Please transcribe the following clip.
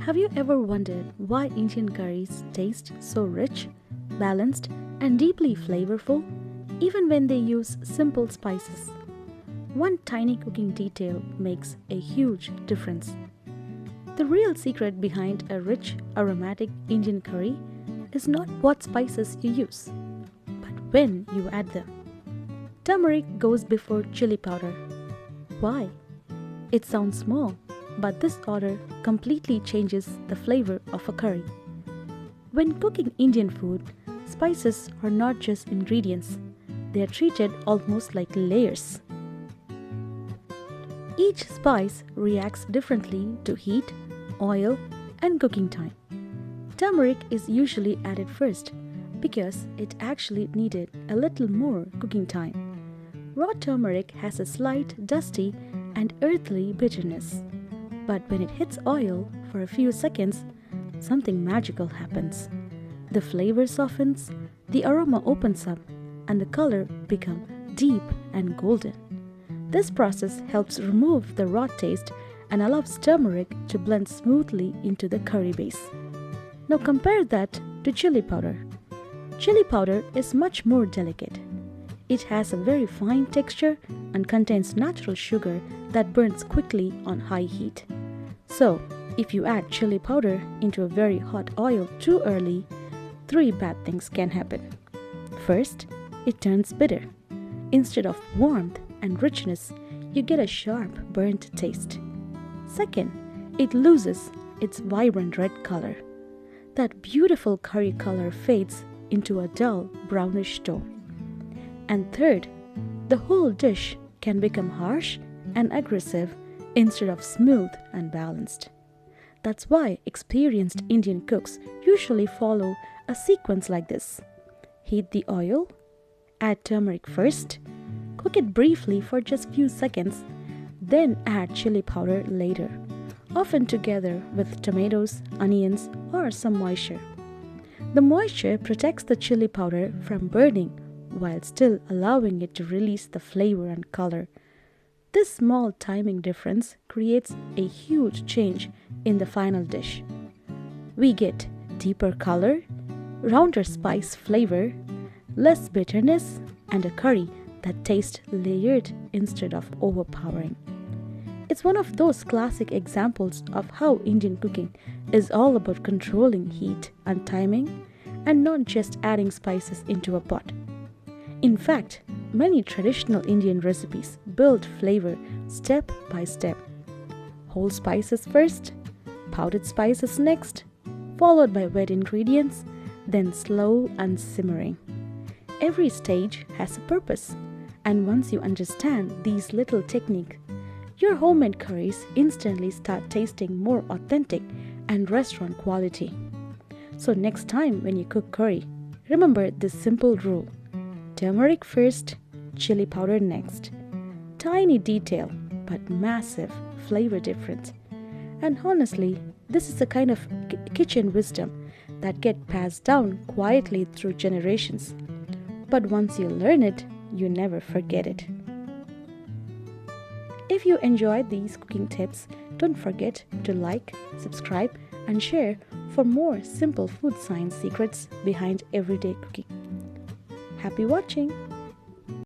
Have you ever wondered why Indian curries taste so rich, balanced, and deeply flavorful, even when they use simple spices? One tiny cooking detail makes a huge difference. The real secret behind a rich, aromatic Indian curry is not what spices you use, but when you add them. Turmeric goes before chili powder. Why? It sounds small, but this order completely changes the flavor of a curry. When cooking Indian food, spices are not just ingredients, they are treated almost like layers. Each spice reacts differently to heat, oil, and cooking time. Turmeric is usually added first because it actually needed a little more cooking time. Raw turmeric has a slight dusty and earthy bitterness, but when it hits oil for a few seconds, something magical happens. The flavor softens, the aroma opens up, and the color becomes deep and golden. This process helps remove the raw taste and allows turmeric to blend smoothly into the curry base. Now compare that to chili powder. Chili powder is much more delicate. It has a very fine texture and contains natural sugar that burns quickly on high heat. So, if you add chili powder into a very hot oil too early, three bad things can happen. First, it turns bitter. Instead of warmth and richness, you get a sharp, burnt taste. Second, it loses its vibrant red color. That beautiful curry color fades into a dull brownish tone. And third, the whole dish can become harsh and aggressive instead of smooth and balanced. That's why experienced Indian cooks usually follow a sequence like this. Heat the oil, add turmeric first, cook it briefly for just few seconds, then add chili powder later, often together with tomatoes, onions, or some moisture. The moisture protects the chili powder from burning while still allowing it to release the flavor and color. This small timing difference creates a huge change in the final dish. We get deeper color, rounder spice flavor, less bitterness, and a curry that tastes layered instead of overpowering. It's one of those classic examples of how Indian cooking is all about controlling heat and timing and not just adding spices into a pot. In fact, many traditional Indian recipes build flavor step by step. Whole spices first, powdered spices next, followed by wet ingredients, then slow and simmering. Every stage has a purpose, and once you understand these little techniques, your homemade curries instantly start tasting more authentic and restaurant quality. So next time when you cook curry, remember this simple rule. Turmeric first, chili powder next. Tiny detail, but massive flavor difference. And honestly, this is a kind of kitchen wisdom that gets passed down quietly through generations. But once you learn it, you never forget it. If you enjoyed these cooking tips, don't forget to like, subscribe, and share for more simple food science secrets behind everyday cooking. Happy watching!